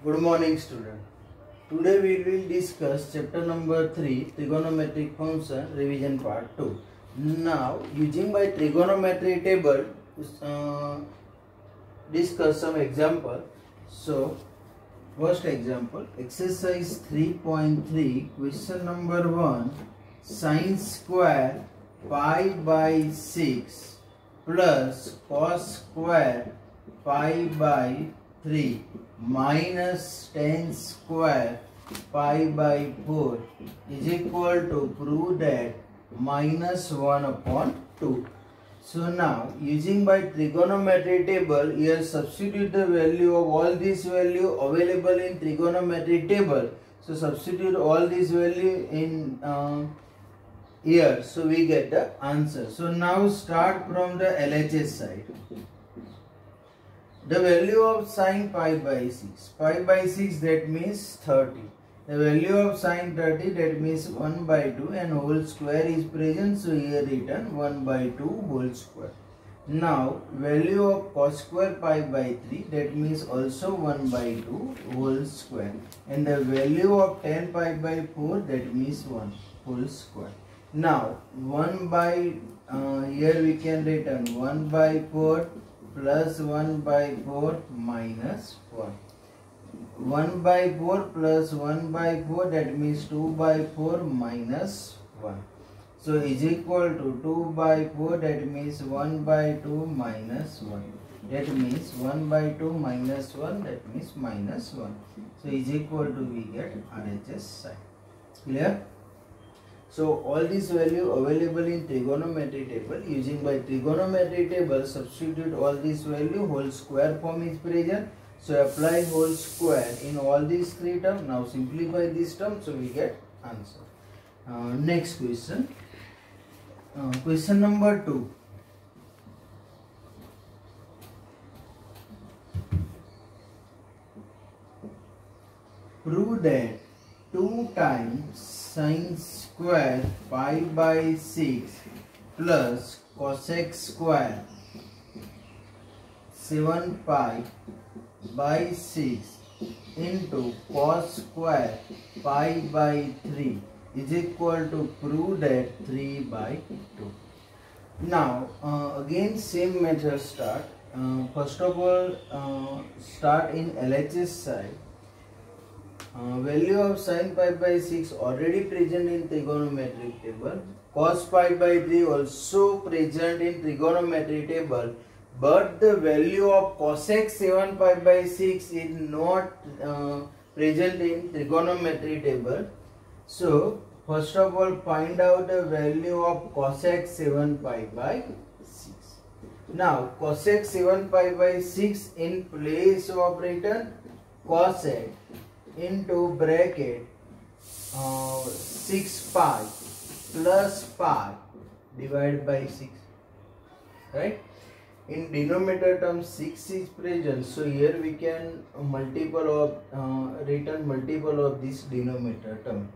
Good morning, student. Today we will discuss chapter number 3, trigonometric function, revision part 2. Now, using by trigonometry table, discuss some example. So, first example, exercise 3.3, question number 1, sin square pi by 6 plus cos square pi by 3 minus tan square pi by 4 is equal to prove that minus 1 upon 2. So now using by trigonometry table, here substitute the value of all these value available in trigonometry table. So substitute all these value in here, so we get the answer. So now start from the LHS side. The value of sin pi by 6. Pi by 6 that means 30. The value of sin 30 that means 1 by 2 and whole square is present. So here written 1 by 2 whole square. Now value of cos square pi by 3 that means also 1 by 2 whole square. And the value of tan pi by 4 that means 1 whole square. Now 1 by here we can written 1 by 4 plus 1 by 4 minus 1. 1 by 4 plus 1 by 4 that means 2 by 4 minus 1. So is equal to 2 by 4 that means 1 by 2 minus 1. That means 1 by 2 minus 1 that means minus 1. So is equal to we get RHS side. Clear? So all these value available in trigonometry table. Using by trigonometry table, substitute all these value, whole square form is present. So apply whole square in all these three terms. Now simplify this term, so we get answer. Next question. Question number 2. Prove that 2 times sin square pi by 6 plus cosec square 7 pi by 6 into cos square pi by 3 is equal to prove that 3 by 2. Now again same method start. First of all start in LHS side. Value of sin pi by 6 already present in trigonometric table. Cos pi by 3 also present in trigonometric table. But the value of cosec 7 pi by 6 is not present in trigonometry table. So first of all find out the value of cosec 7 pi by 6. Now cosec 7 pi by 6 in place of written cosec into bracket 6 pi plus pi divided by 6, right? In denominator term 6 is present, so here we can return multiple of this denominator term,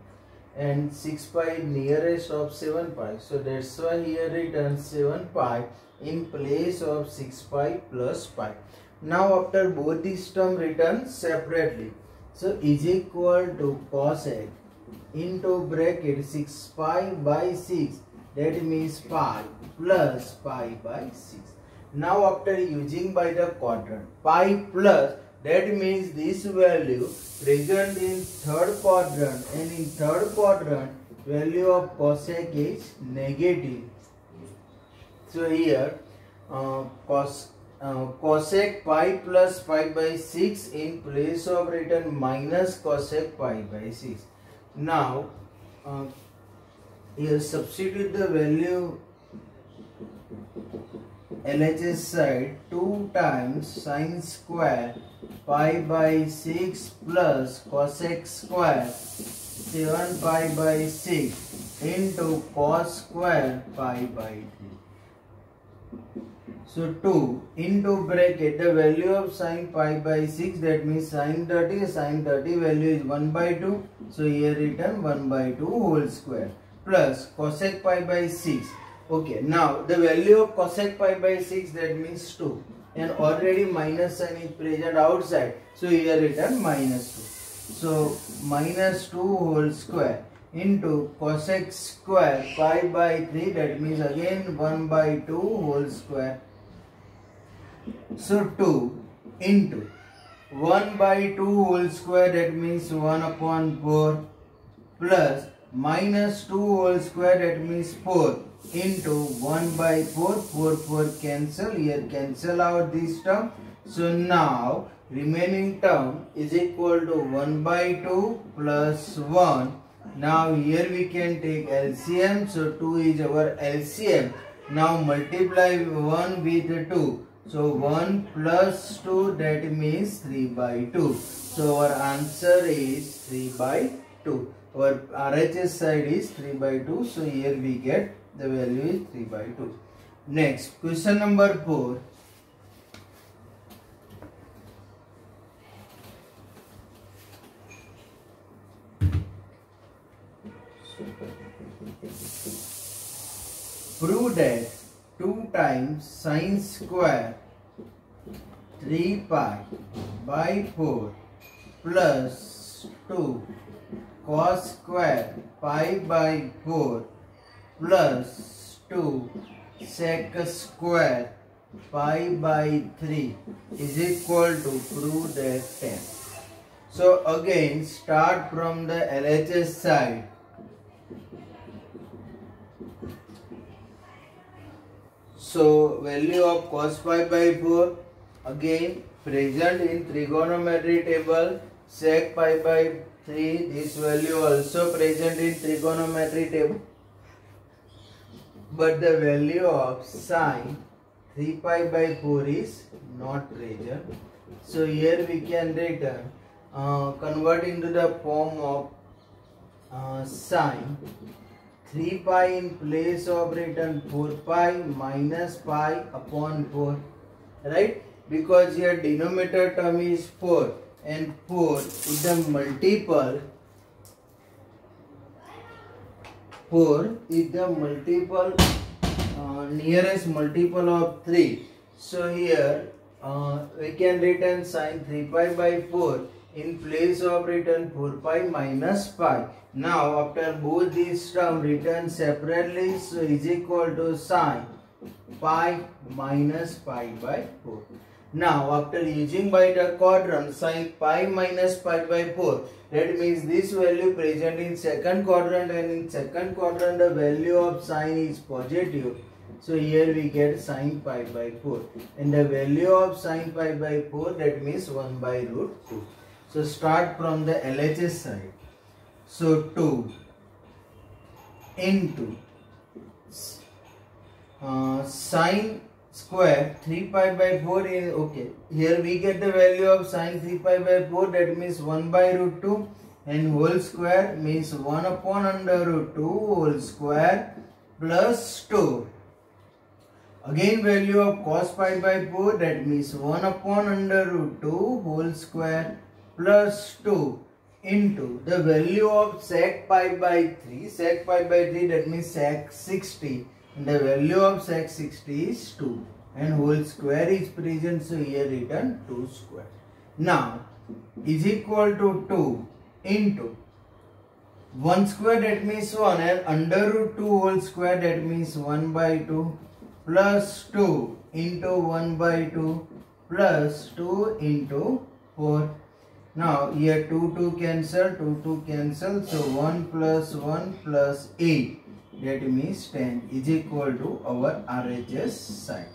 and 6 pi nearest of 7 pi, so that's why here written 7 pi in place of 6 pi plus pi. Now after both these term written separately, so is equal to cosec into bracket 6 pi by 6 that means pi plus pi by 6. Now after using by the quadrant, pi plus that means this value present in third quadrant, and in third quadrant value of cosec is negative. So here cosec pi plus pi by 6 in place of written minus cosec pi by 6. Now here substitute the value LHS side. 2 times sin square pi by 6 plus cosec square 7 pi by 6 into cos square pi by 3. So 2 into bracket the value of sin pi by 6 that means sin 30 value is 1 by 2. So here written 1 by 2 whole square plus cosec pi by 6. Okay, now the value of cosec pi by 6 that means 2. and already minus sign is present outside, so here written minus 2. So minus 2 whole square into cos x square pi by 3, that means again 1 by 2 whole square. So 2 into 1 by 2 whole square, that means 1 upon 4, plus minus 2 whole square, that means 4, into 1 by 4, 4 cancel, here cancel out this term. So now remaining term is equal to 1 by 2 plus 1. Now here we can take LCM, so 2 is our LCM. Now multiply 1 with 2. So 1 plus 2, that means 3 by 2. So our answer is 3 by 2. Our RHS side is 3 by 2. So here we get the value is 3 by 2. Next, question number 4. Prove that 2 times sine square 3 pi by 4 plus 2 cos square pi by 4 plus 2 sec square pi by 3 is equal to prove that 10. So again start from the LHS side. So value of cos pi by 4 again present in trigonometry table, sec pi by 3, this value also present in trigonometry table, but the value of sine 3 pi by 4 is not present. So here we can return convert into the form of sine 3 pi in place of written 4 pi minus pi upon 4, right? Because here denominator term is 4 and 4 is the multiple, 4 is the multiple nearest multiple of 3. So here we can written sine 3 pi by 4 in place of written 4 pi minus pi. Now after both these terms written separately, so is equal to sine pi minus pi by 4. Now after using by the quadrant sine pi minus pi by 4, that means this value present in second quadrant, and in second quadrant the value of sine is positive. So here we get sine pi by 4, and the value of sine pi by 4, that means 1 by root 2. So start from the LHS side. So 2 into sine square 3 pi by 4 is okay. Here we get the value of sine 3 pi by 4, that means 1 by root 2, and whole square means 1 upon under root 2 whole square plus 2. Again value of cos pi by 4, that means 1 upon under root 2 whole square plus 2 into the value of sec pi by 3. Sec pi by 3, that means sec 60. And the value of sec 60 is 2. And whole square is present, so here written 2 square. Now is equal to 2 into 1 square, that means 1, and under root 2 whole square, that means 1 by 2 plus 2 into 1 by 2 plus 2 into 4. Now here 2 cancel, cancel, so 1 plus 1 plus 8, that means 10 is equal to our RHS side.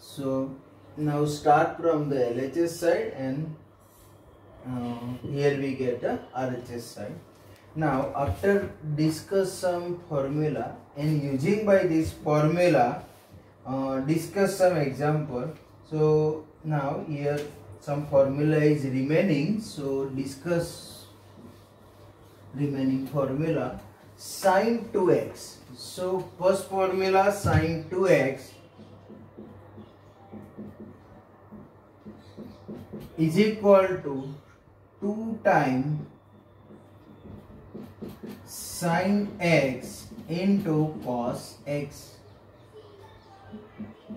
So now start from the LHS side, and here we get the RHS side. Now after discuss some formula, and using by this formula discuss some example. So now here some formula is remaining, so discuss remaining formula. Sine 2x, so first formula sine 2x is equal to 2 times sine x into cos x.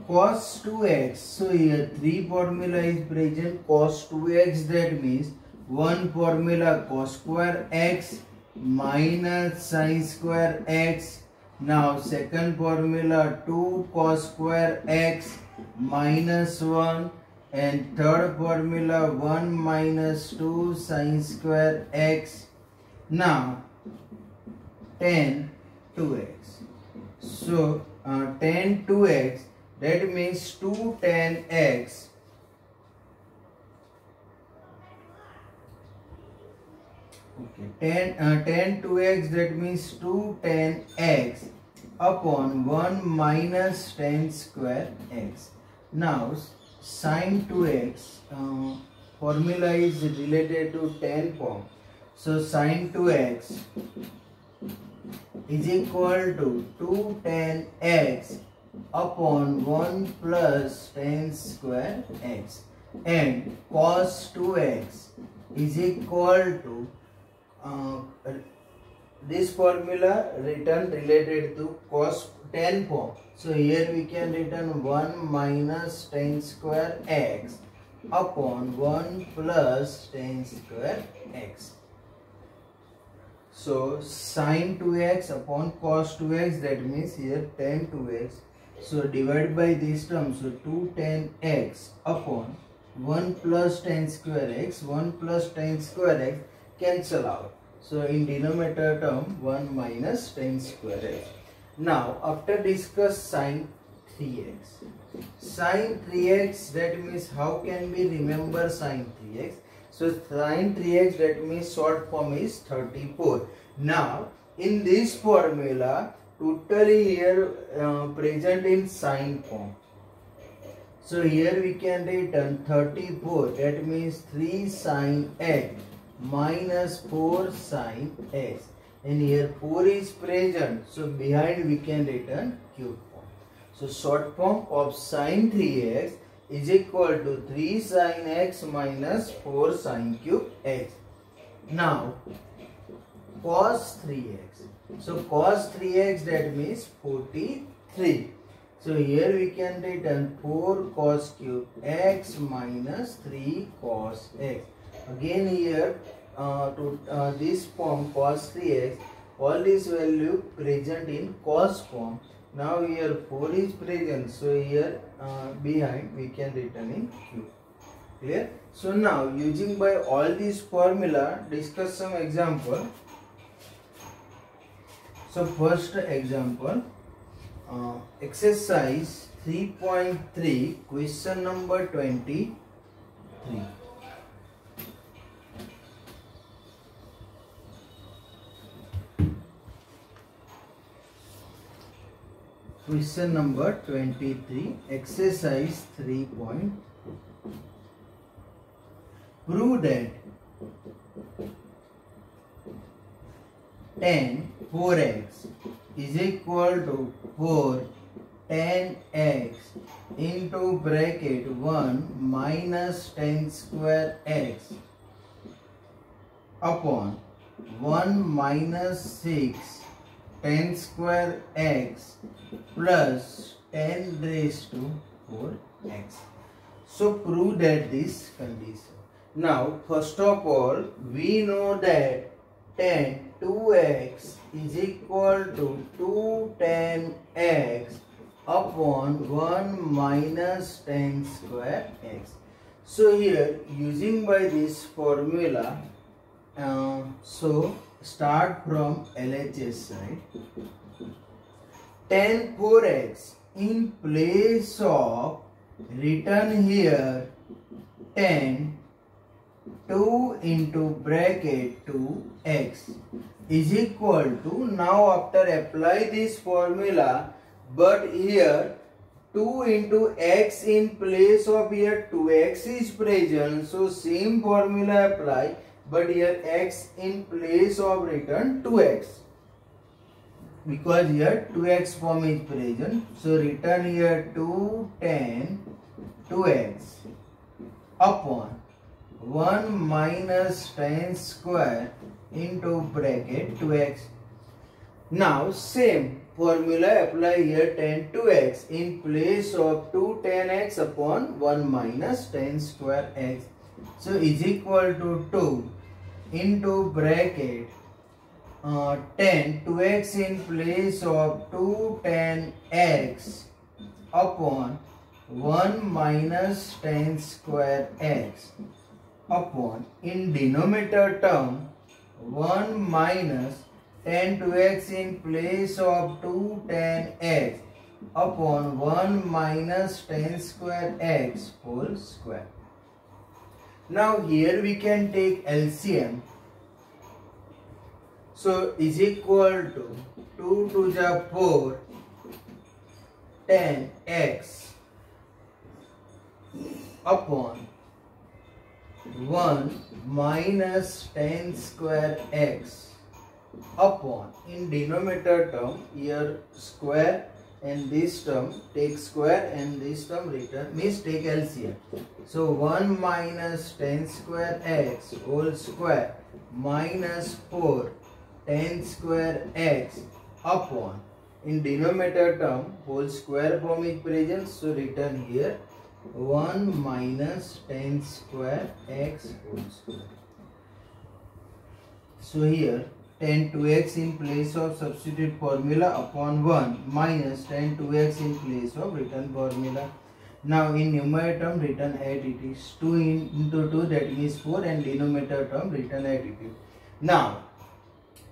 cos 2x. So here 3 formula is present. Cos 2x, that means one formula cos square x minus sin square x. Now second formula 2 cos square x minus 1, and third formula 1 minus 2 sin square x. Now tan 2x. So tan 2x, that means 2 tan x tan 2x, that means 2 tan x upon 1 minus tan square x. Now sin 2x formula is related to tan form. So sin 2x is equal to 2 tan x upon 1 plus tan square x, and cos 2x is equal to this formula written related to cos tan form. So here we can written 1 minus tan square x upon 1 plus tan square x. So sin 2x upon cos 2x, that means here tan 2x. So divide by this term, so 2 tan x upon 1 plus tan square x. 1 plus tan square x cancel out. So in denominator term 1 minus tan square x. Now after discuss sin 3x. Sin 3x, that means how can we remember sin 3x? So sin 3x, that means short form is 34. Now in this formula totally here present in sin form. So here we can written 34, that means 3 sin x minus 4 sin x, and here 4 is present, so behind we can written cube form. So short form of sin 3x is equal to 3 sin x minus 4 sin cube x. Now cos 3x. So cos 3x, that means 43. So here we can written 4 cos cube x minus 3 cos x. Again here to this form cos 3x, all this value present in cos form. Now here 4 is present, so here behind we can written in cube. Clear? So now using by all these formula, discuss some example. So first example, exercise 3.3, question number 23. Question number 23, exercise 3. Prove that tan 4x is equal to 4 tan x into bracket 1 minus tan square x upon 1 minus 6 tan square x plus 10 raised to 4x. So prove that this condition. Now first of all we know that tan 2x is equal to 2 tan x upon 1 minus tan square x. So here using by this formula, so start from LHS side. Tan 4x, in place of written here tan 2 into bracket 2x is equal to, now after apply this formula, but here 2 into x in place of here 2x is present, so same formula apply, but here x in place of written 2x, because here 2x form is present, so written here 2 tan 2x upon 1 minus tan square into bracket 2x. Now same formula apply here 10 to x in place of 2 10x upon 1 minus 10 square x. So is equal to 2 into bracket 10 2x in place of 2 10x upon 1 minus 10 square x upon in denominator term 1 minus 10 2x in place of 2 10x upon 1 minus 10 square x whole square. Now here we can take LCM. So is equal to 2 to the 4 10x upon 1 minus 10 square x upon in denominator term here square and this term take square and this term return means take LCM. So 1 minus 10 square x whole square minus 4 10 square x upon in denominator term whole square form is present, so return here 1 minus 10 square x whole square. So here 10 2x in place of substitute formula upon 1 minus 10 2x in place of written formula. Now in numerator term written as it is 2 into 2 that means 4 and denominator term written as it is. Now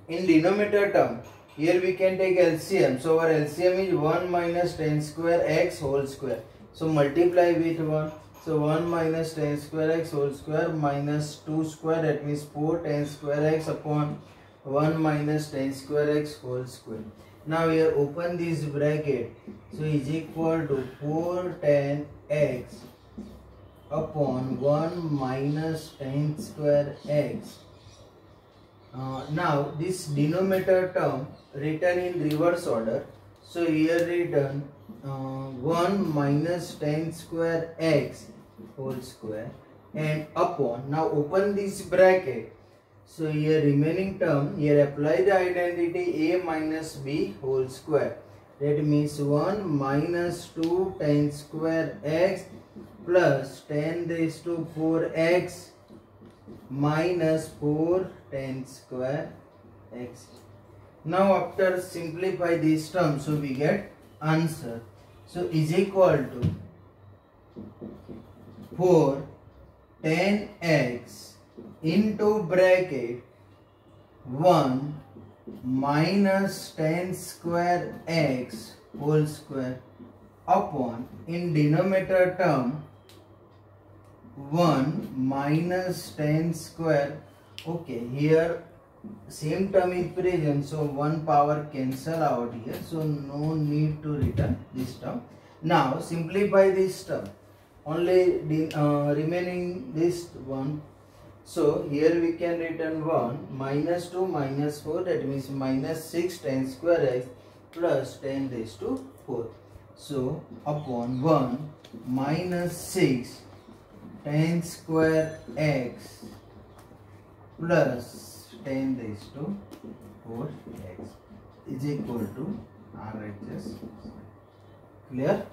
in denominator term here we can take LCM. So our LCM is 1 minus 10 square x whole square. So multiply with 1. So 1 minus 10 square x whole square minus 2 square that means 4 10 square x upon 1 minus 10 square x whole square. Now here open this bracket. So is equal to 4 10 x upon 1 minus 10 square x. Now this denominator term written in reverse order. So here written 1 minus 10 square x whole square and upon, now open this bracket. So here remaining term, here apply the identity a minus b whole square. That means 1 minus 2 10 square x plus 10 raised to 4x minus 4 10 square x. Now after simplify this term, so we get answer. So is equal to 4 10x into bracket 1 minus 10 square x whole square upon in denominator term 1 minus 10 square. Okay, here same term is present, so one power cancel out here, so no need to return this term. Now simplify this term, only remaining this one. So here we can return 1 minus 2 minus 4, that means minus 6 10 square x plus 10 raised to 4. So upon 1 minus 6 10 square x plus 10 raised to 4x is equal to RHS. Clear?